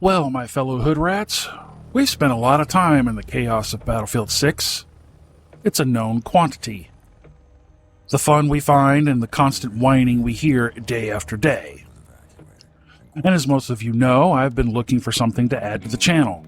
Well, my fellow hoodrats, we've spent a lot of time in the chaos of Battlefield 6. It's a known quantity. The fun we find and the constant whining we hear day after day. And as most of you know, I've been looking for something to add to the channel.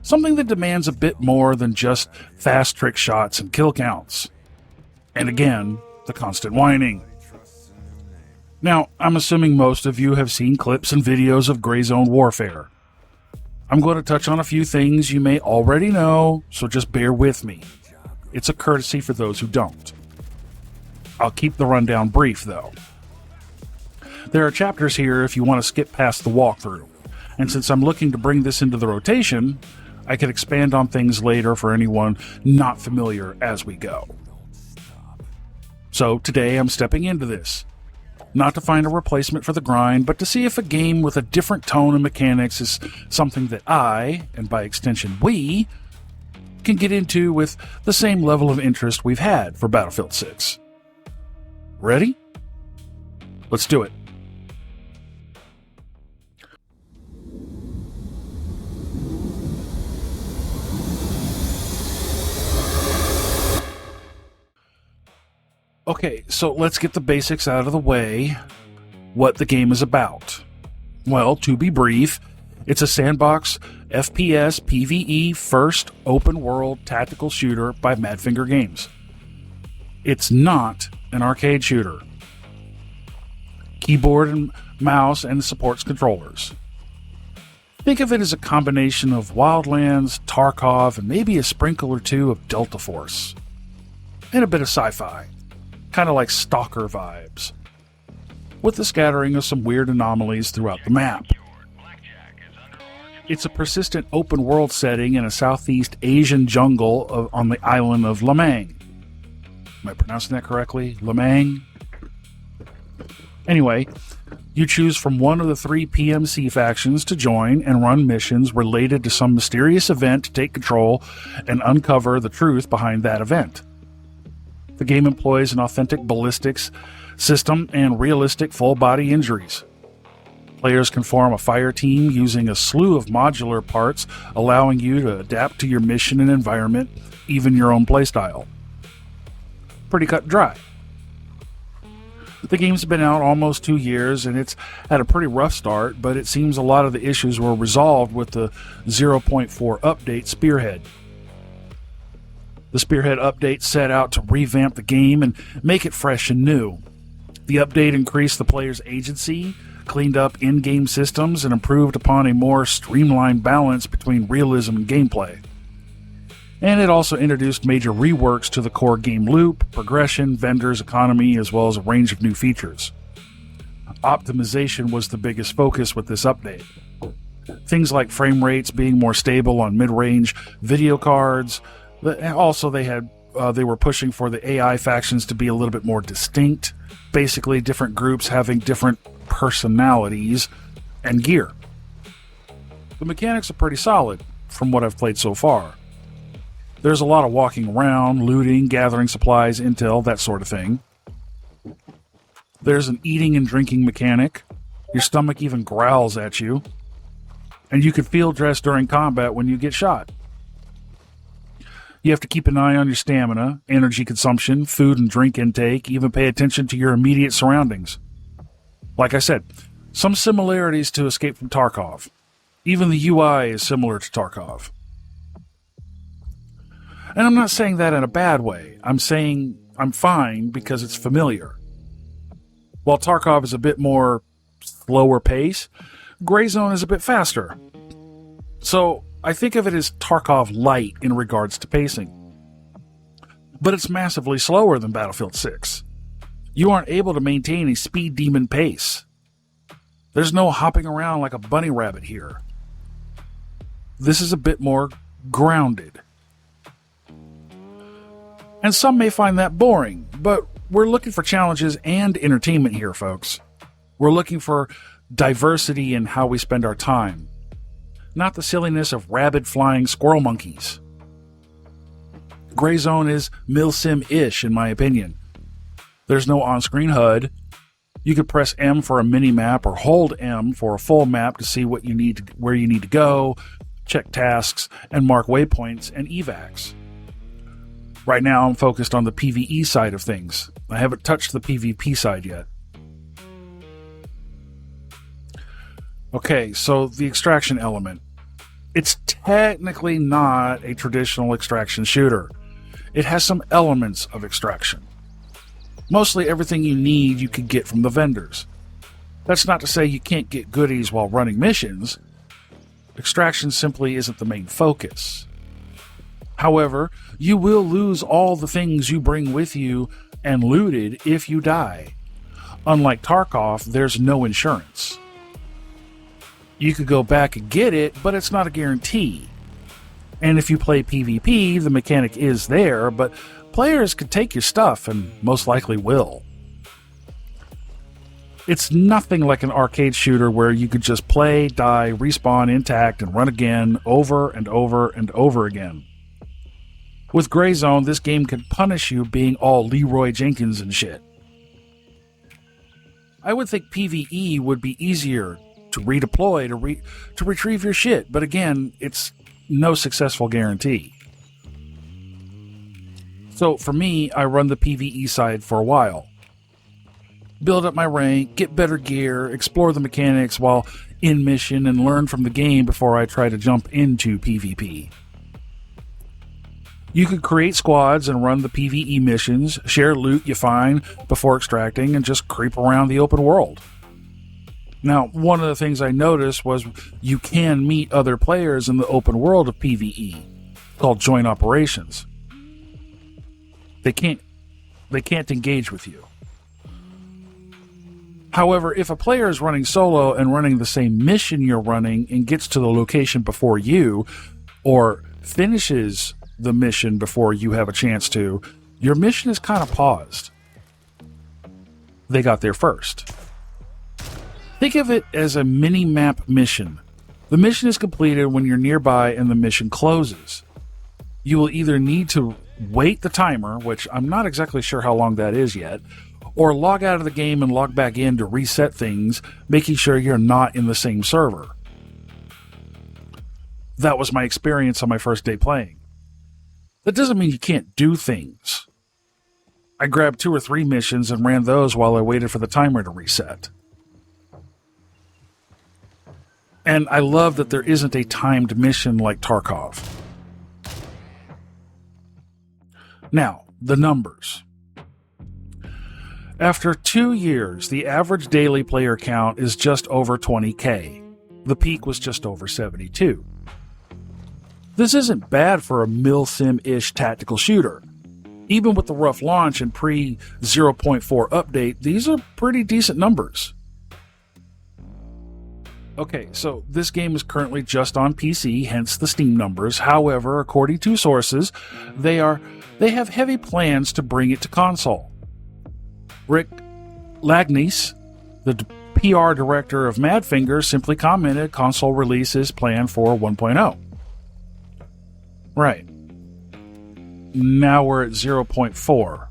Something that demands a bit more than just fast trick shots and kill counts. And again, the constant whining. Now, I'm assuming most of you have seen clips and videos of Gray Zone warfare. I'm going to touch on a few things you may already know, so just bear with me. It's a courtesy for those who don't. I'll keep the rundown brief, though. There are chapters here if you want to skip past the walkthrough, and since I'm looking to bring this into the rotation, I can expand on things later for anyone not familiar as we go. So today I'm stepping into this. Not to find a replacement for the grind, but to see if a game with a different tone and mechanics is something that I, and by extension we, can get into with the same level of interest we've had for Battlefield 6. Ready? Let's do it. Okay, so let's get the basics out of the way. What the game is about. Well, to be brief, it's a sandbox FPS PvE first open world tactical shooter by Madfinger Games. It's not an arcade shooter. Keyboard and mouse and supports controllers. Think of it as a combination of Wildlands, Tarkov, and maybe a sprinkle or two of Delta Force. And a bit of sci-fi. Kind of like Stalker vibes, with a scattering of some weird anomalies throughout the map. It's a persistent open world setting in a Southeast Asian jungle on the island of Lamang. Am I pronouncing that correctly? Lamang? Anyway, you choose from one of the 3 PMC factions to join and run missions related to some mysterious event to take control and uncover the truth behind that event. The game employs an authentic ballistics system and realistic full-body injuries. Players can form a fire team using a slew of modular parts, allowing you to adapt to your mission and environment, even your own playstyle. Pretty cut and dry. The game's been out almost 2 years, and it's had a pretty rough start, but it seems a lot of the issues were resolved with the 0.4 update Spearhead. The Spearhead update set out to revamp the game and make it fresh and new. The update increased the player's agency, cleaned up in-game systems, and improved upon a more streamlined balance between realism and gameplay. And it also introduced major reworks to the core game loop, progression, vendors, economy, as well as a range of new features. Optimization was the biggest focus with this update. Things like frame rates being more stable on mid-range video cards. Also, they were pushing for the AI factions to be a little bit more distinct, basically different groups having different personalities and gear. The mechanics are pretty solid from what I've played so far. There's a lot of walking around, looting, gathering supplies, intel, that sort of thing. There's an eating and drinking mechanic. Your stomach even growls at you. And you can field dress during combat when you get shot. You have to keep an eye on your stamina, energy consumption, food and drink intake, even pay attention to your immediate surroundings. Like I said, some similarities to Escape from Tarkov. Even the UI is similar to Tarkov. And I'm not saying that in a bad way. I'm saying I'm fine because it's familiar. While Tarkov is a bit more slower pace, Gray Zone is a bit faster. So I think of it as Tarkov light in regards to pacing. But it's massively slower than Battlefield 6. You aren't able to maintain a speed demon pace. There's no hopping around like a bunny rabbit here. This is a bit more grounded. And some may find that boring, but we're looking for challenges and entertainment here, folks. We're looking for diversity in how we spend our time. Not the silliness of rabid flying squirrel monkeys. Gray Zone is milsim-ish in my opinion. There's no on-screen HUD. You could press M for a mini map or hold M for a full map to see where you need to go, check tasks, and mark waypoints and evacs. Right now I'm focused on the PvE side of things. I haven't touched the PvP side yet. Okay, so the extraction element. It's technically not a traditional extraction shooter. It has some elements of extraction. Mostly everything you need you can get from the vendors. That's not to say you can't get goodies while running missions. Extraction simply isn't the main focus. However, you will lose all the things you bring with you and looted if you die. Unlike Tarkov, there's no insurance. You could go back and get it, but it's not a guarantee. And if you play PvP, the mechanic is there, but players could take your stuff and most likely will. It's nothing like an arcade shooter where you could just play, die, respawn intact, and run again over and over and over again. With Gray Zone, this game can punish you being all Leroy Jenkins and shit. I would think PvE would be easier to redeploy, to retrieve your shit, but again, it's no successful guarantee. So for me, I run the PvE side for a while. Build up my rank, get better gear, explore the mechanics while in mission, and learn from the game before I try to jump into PvP. You could create squads and run the PvE missions, share loot you find before extracting, and just creep around the open world. Now, one of the things I noticed was you can meet other players in the open world of PvE, called joint operations. They can't engage with you. However, if a player is running solo and running the same mission you're running and gets to the location before you, or finishes the mission before you have a chance to, your mission is kind of paused. They got there first. Think of it as a mini-map mission. The mission is completed when you're nearby and the mission closes. You will either need to wait the timer, which I'm not exactly sure how long that is yet, or log out of the game and log back in to reset things, making sure you're not in the same server. That was my experience on my first day playing. That doesn't mean you can't do things. I grabbed 2 or 3 missions and ran those while I waited for the timer to reset. And I love that there isn't a timed mission like Tarkov. Now, the numbers. After 2 years, the average daily player count is just over 20k. The peak was just over 72. This isn't bad for a milsim-ish tactical shooter. Even with the rough launch and pre-0.4 update, these are pretty decent numbers. Okay, so this game is currently just on PC, hence the Steam numbers. However, according to sources, they have heavy plans to bring it to console. Rick Lagnice, the PR director of Madfinger, simply commented console release is planned for 1.0. Right. Now we're at 0.4.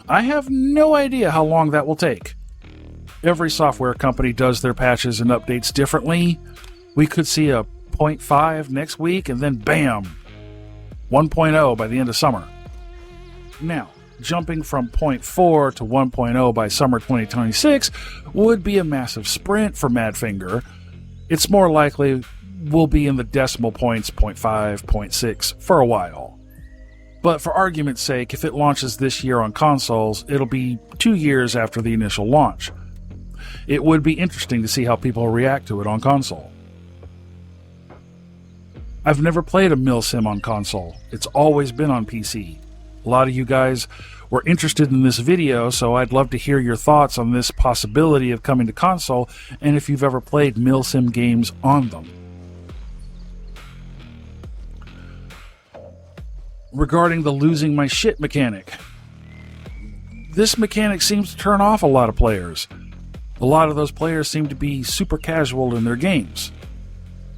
I have no idea how long that will take. Every software company does their patches and updates differently. We could see a 0.5 next week and then bam, 1.0 by the end of summer. Now, jumping from 0.4 to 1.0 by summer 2026 would be a massive sprint for Madfinger. It's more likely we'll be in the decimal points, 0.5, 0.6, for a while. But for argument's sake, if it launches this year on consoles, it'll be 2 years after the initial launch. It would be interesting to see how people react to it on console. I've never played a milsim on console. It's always been on PC. A lot of you guys were interested in this video, so I'd love to hear your thoughts on this possibility of coming to console, and if you've ever played milsim games on them. Regarding the losing my shit mechanic. This mechanic seems to turn off a lot of players. A lot of those players seem to be super casual in their games.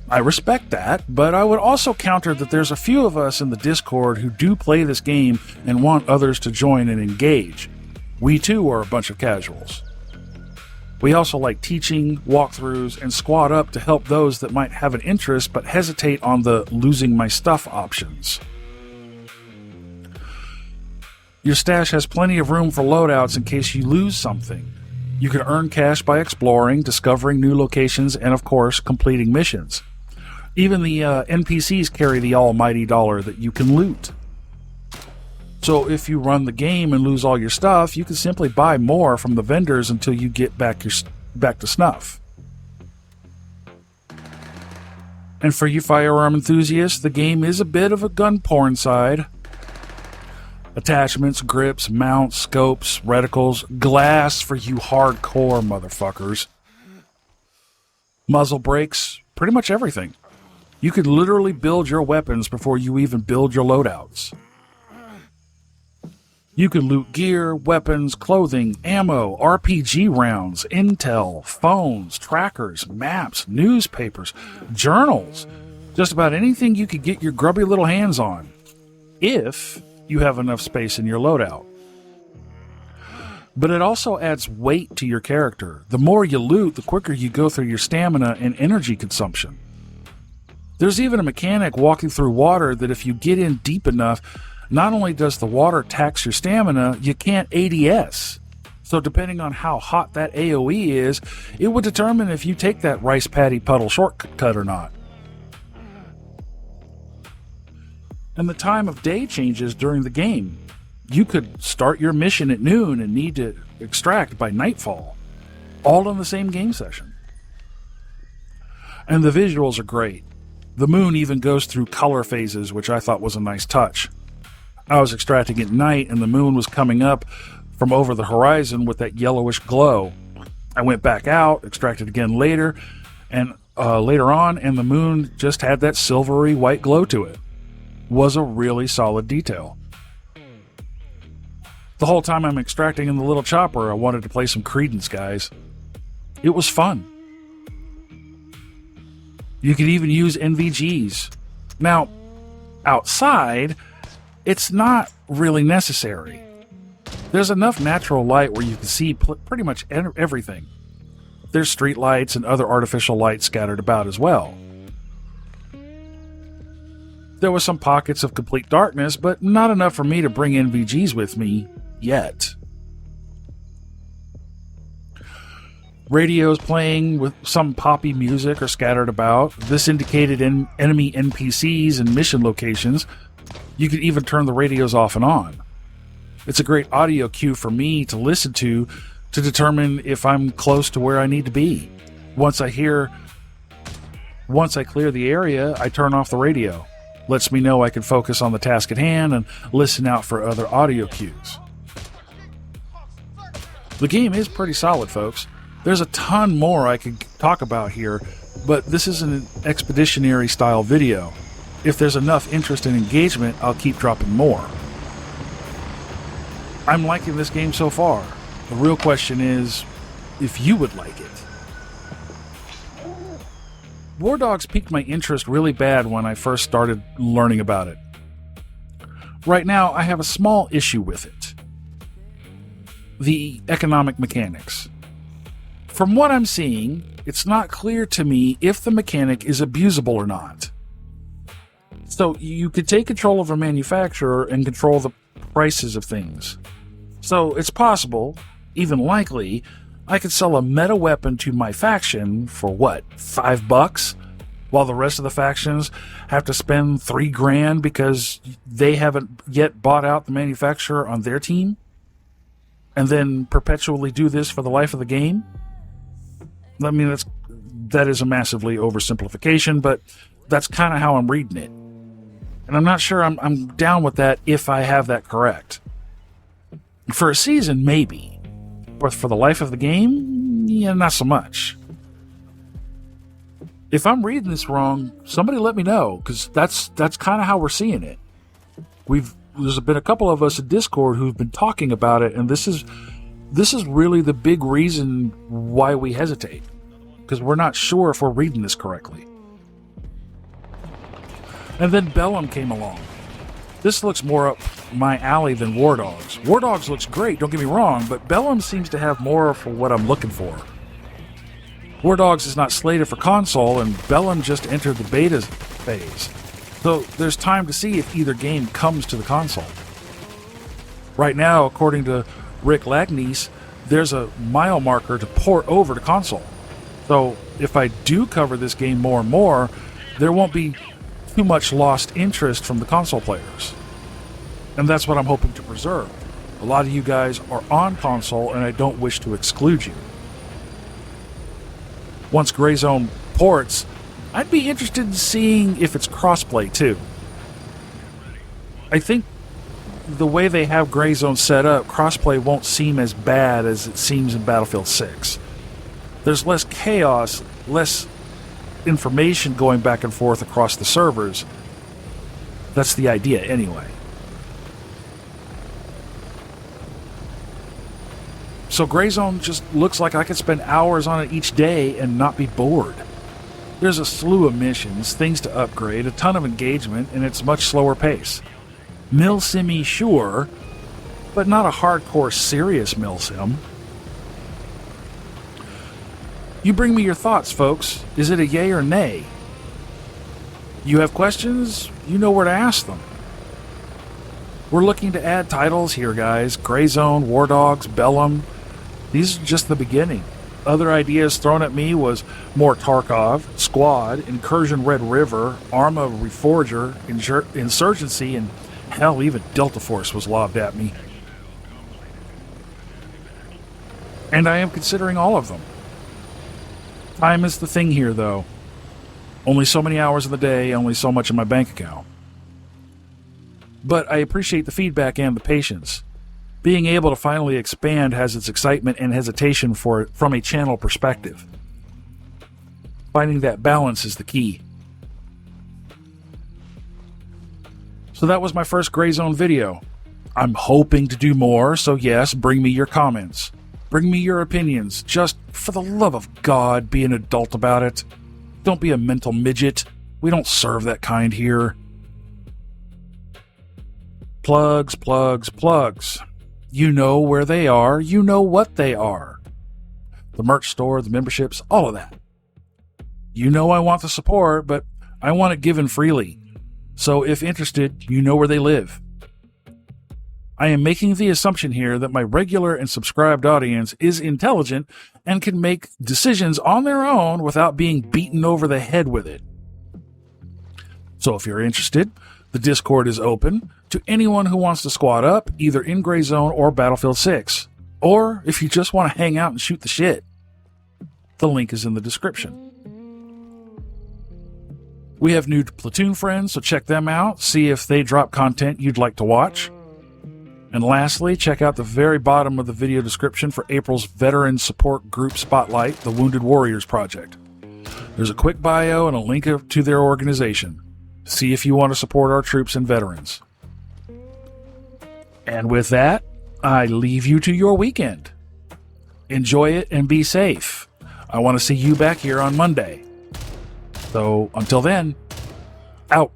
I respect that, but I would also counter that there's a few of us in the Discord who do play this game and want others to join and engage. We too are a bunch of casuals. We also like teaching, walkthroughs, and squad up to help those that might have an interest but hesitate on the losing my stuff options. Your stash has plenty of room for loadouts in case you lose something. You can earn cash by exploring, discovering new locations, and of course, completing missions. Even the NPCs carry the almighty dollar that you can loot. So if you run the game and lose all your stuff, you can simply buy more from the vendors until you get back to snuff. And for you firearm enthusiasts, the game is a bit of a gun porn side. Attachments, grips, mounts, scopes, reticles, glass for you hardcore motherfuckers. Muzzle brakes, pretty much everything. You could literally build your weapons before you even build your loadouts. You can loot gear, weapons, clothing, ammo, RPG rounds, intel, phones, trackers, maps, newspapers, journals. Just about anything you could get your grubby little hands on, if you have enough space in your loadout. But it also adds weight to your character. The more you loot, the quicker you go through your stamina and energy consumption. There's even a mechanic walking through water that if you get in deep enough, not only does the water tax your stamina, you can't ADS. So depending on how hot that AoE is, it would determine if you take that rice paddy puddle shortcut or not. And the time of day changes during the game. You could start your mission at noon and need to extract by nightfall, all in the same game session. And the visuals are great. The moon even goes through color phases, which I thought was a nice touch. I was extracting at night and the moon was coming up from over the horizon with that yellowish glow. I went back out, extracted again later on, and the moon just had that silvery white glow to it. Was a really solid detail. The whole time I'm extracting in the little chopper, I wanted to play some Credence, guys. It was fun. You could even use NVGs. Now, outside, it's not really necessary. There's enough natural light where you can see pretty much everything. There's street lights and other artificial lights scattered about as well. There was some pockets of complete darkness, but not enough for me to bring NVGs with me yet. Radios playing with some poppy music are scattered about. This indicated enemy NPCs and mission locations. You could even turn the radios off and on. It's a great audio cue for me to listen to determine if I'm close to where I need to be. Once I clear the area, I turn off the radio. Lets me know I can focus on the task at hand and listen out for other audio cues. The game is pretty solid, folks. There's a ton more I could talk about here, but this is an expeditionary style video. If there's enough interest and engagement, I'll keep dropping more. I'm liking this game so far. The real question is if you would like it. WarDogs piqued my interest really bad when I first started learning about it. Right now, I have a small issue with it. The economic mechanics. From what I'm seeing, it's not clear to me if the mechanic is abusable or not. So you could take control of a manufacturer and control the prices of things. So it's possible, even likely, I could sell a meta weapon to my faction for what, $5? While the rest of the factions have to spend $3,000 because they haven't yet bought out the manufacturer on their team? And then perpetually do this for the life of the game? I mean, that is a massively oversimplification, but that's kind of how I'm reading it. And I'm not sure I'm down with that if I have that correct. For a season, maybe. But for the life of the game, yeah, not so much. If I'm reading this wrong, somebody let me know, because that's kind of how we're seeing it. There's been a couple of us in Discord who've been talking about it, and this is really the big reason why we hesitate, because we're not sure if we're reading this correctly. And then Bellum came along. This looks more up my alley than WarDogs. WarDogs looks great, don't get me wrong, but Bellum seems to have more for what I'm looking for. WarDogs is not slated for console, and Bellum just entered the beta phase, so there's time to see if either game comes to the console. Right now, according to Rick Lagnice, there's a mile marker to port over to console. So if I do cover this game more and more, there won't be too much lost interest from the console players. And that's what I'm hoping to preserve. A lot of you guys are on console, and I don't wish to exclude you. Once Gray Zone ports, I'd be interested in seeing if it's crossplay too. I think the way they have Gray Zone set up, crossplay won't seem as bad as it seems in Battlefield 6. There's less chaos, less information going back and forth across the servers. That's the idea anyway. So Gray Zone just looks like I could spend hours on it each day and not be bored. There's a slew of missions, things to upgrade, a ton of engagement, and it's much slower pace. Milsim-y, sure, but not a hardcore serious milsim. You bring me your thoughts, folks. Is it a yay or nay? You have questions? You know where to ask them. We're looking to add titles here, guys. Gray Zone, WarDogs, Bellum. These are just the beginning. Other ideas thrown at me was more Tarkov, Squad, Incursion Red River, Arma Reforger, Insurgency, and hell, even Delta Force was lobbed at me. And I am considering all of them. Time is the thing here, though. Only so many hours of the day, only so much in my bank account. But I appreciate the feedback and the patience. Being able to finally expand has its excitement and hesitation from a channel perspective. Finding that balance is the key. So that was my first Gray Zone video. I'm hoping to do more, so yes, bring me your comments. Bring me your opinions. Just, for the love of God, be an adult about it. Don't be a mental midget. We don't serve that kind here. Plugs, plugs, plugs. You know where they are. You know what they are. The merch store, the memberships, all of that. You know I want the support, but I want it given freely. So if interested, you know where they live. I am making the assumption here that my regular and subscribed audience is intelligent and can make decisions on their own without being beaten over the head with it. So if you're interested, the Discord is open to anyone who wants to squad up, either in Gray Zone or Battlefield 6. Or if you just want to hang out and shoot the shit. The link is in the description. We have new Platoon friends, so check them out, see if they drop content you'd like to watch. And lastly, check out the very bottom of the video description for April's Veteran Support Group Spotlight, the Wounded Warriors Project. There's a quick bio and a link to their organization. See if you want to support our troops and veterans. And with that, I leave you to your weekend. Enjoy it and be safe. I want to see you back here on Monday. So until then, out.